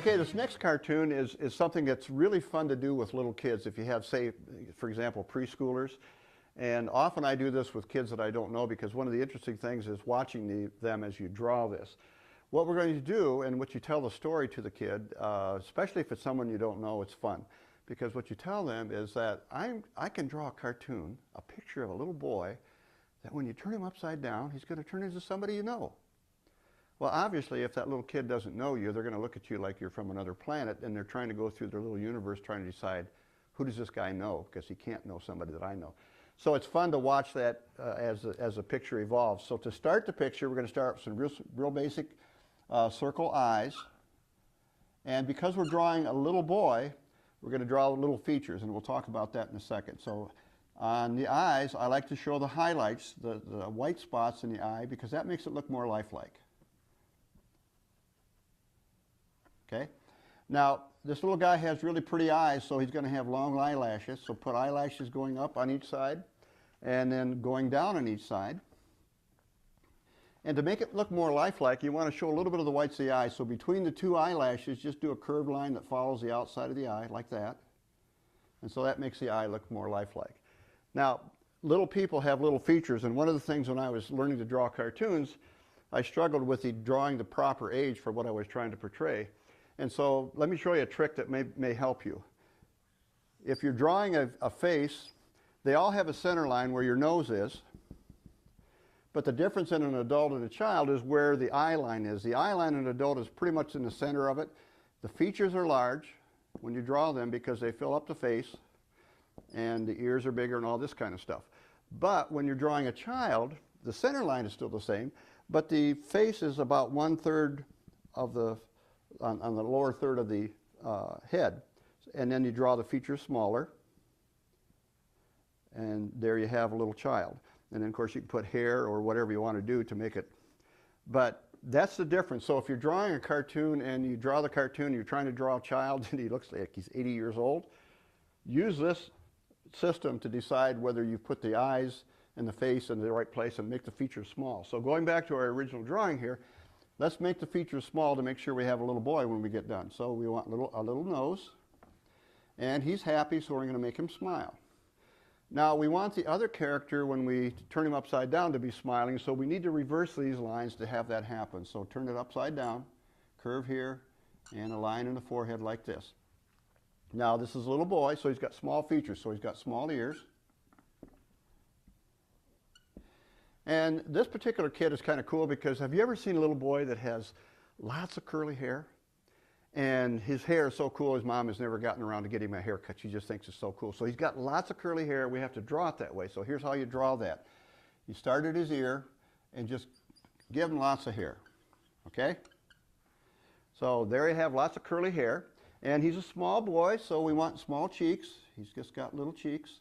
Okay, this next cartoon is something that's really fun to do with little kids. If you have, say, for example, preschoolers. And often I do this with kids that I don't know because one of the interesting things is watching them as you draw this. What we're going to do, and what you tell the story to the kid, especially if it's someone you don't know, it's fun. Because what you tell them is that I can draw a cartoon, a picture of a little boy, that when you turn him upside down, he's going to turn into somebody you know. Well, obviously, if that little kid doesn't know you, they're going to look at you like you're from another planet, and they're trying to go through their little universe trying to decide, who does this guy know? Because he can't know somebody that I know. So it's fun to watch that as a picture evolves. So to start the picture, we're going to start with some real basic circle eyes. And because we're drawing a little boy, we're going to draw little features, and we'll talk about that in a second. So on the eyes, I like to show the highlights, the white spots in the eye, because that makes it look more lifelike. Okay? Now, this little guy has really pretty eyes, so he's going to have long eyelashes. So put eyelashes going up on each side and then going down on each side. And to make it look more lifelike, you want to show a little bit of the whites of the eye. So between the two eyelashes, just do a curved line that follows the outside of the eye, like that. And so that makes the eye look more lifelike. Now, little people have little features, and one of the things when I was learning to draw cartoons, I struggled with drawing the proper age for what I was trying to portray. And so let me show you a trick that may help you. If you're drawing a face, they all have a center line where your nose is. But the difference in an adult and a child is where the eye line is. The eye line in an adult is pretty much in the center of it. The features are large when you draw them because they fill up the face, and the ears are bigger and all this kind of stuff. But when you're drawing a child, the center line is still the same, but the face is about 1/3 of the on the lower third of the head. And then you draw the features smaller, and there you have a little child. And then of course you can put hair or whatever you want to do to make it. But that's the difference. So if you're drawing a cartoon and you draw the cartoon, you're trying to draw a child and he looks like he's 80 years old, use this system to decide whether you put the eyes and the face in the right place and make the features small. So going back to our original drawing here, let's make the features small to make sure we have a little boy when we get done. So we want a little nose, and he's happy, so we're going to make him smile. Now we want the other character, when we turn him upside down, to be smiling, so we need to reverse these lines to have that happen. So turn it upside down, curve here, and a line in the forehead like this. Now this is a little boy, so he's got small features, so he's got small ears. And this particular kid is kind of cool because have you ever seen a little boy that has lots of curly hair? And his hair is so cool, his mom has never gotten around to getting him a haircut. She just thinks it's so cool. So he's got lots of curly hair. We have to draw it that way. So here's how you draw that. You start at his ear and just give him lots of hair. Okay? So there you have lots of curly hair. And he's a small boy, so we want small cheeks. He's just got little cheeks.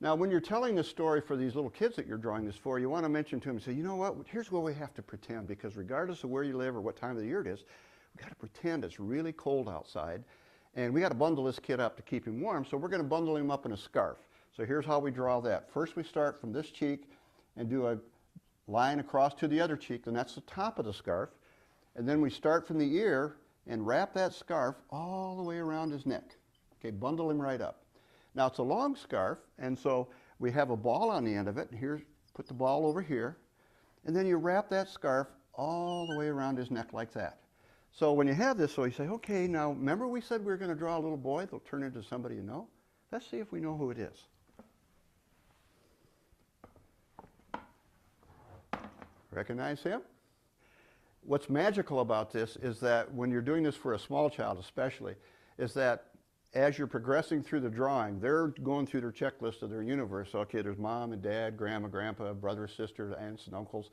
Now, when you're telling this story for these little kids that you're drawing this for, you want to mention to them, say, you know what, here's what we have to pretend, because regardless of where you live or what time of the year it is, we've got to pretend it's really cold outside, and we got to bundle this kid up to keep him warm, so we're going to bundle him up in a scarf. So here's how we draw that. First, we start from this cheek and do a line across to the other cheek, and that's the top of the scarf. And then we start from the ear and wrap that scarf all the way around his neck. Okay, bundle him right up. Now it's a long scarf, and so we have a ball on the end of it. And here's, put the ball over here, and then you wrap that scarf all the way around his neck like that. So when you have this, so you say, okay, now remember we said we were going to draw a little boy that'll turn into somebody you know? Let's see if we know who it is. Recognize him? What's magical about this is that when you're doing this for a small child especially, is that as you're progressing through the drawing, they're going through their checklist of their universe. Okay, there's mom and dad, grandma, grandpa, brother, sister, aunts and uncles,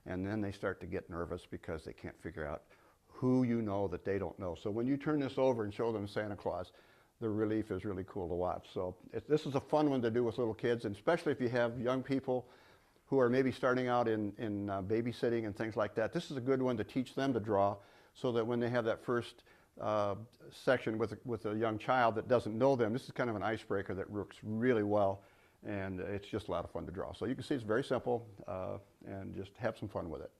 and then they start to get nervous because they can't figure out who you know that they don't know. So when you turn this over and show them Santa Claus, the relief is really cool to watch. So this is a fun one to do with little kids, and especially if you have young people who are maybe starting out in babysitting and things like that. This is a good one to teach them to draw, so that when they have that first section with a young child that doesn't know them, this is kind of an icebreaker that works really well, and it's just a lot of fun to draw. So you can see it's very simple, and just have some fun with it.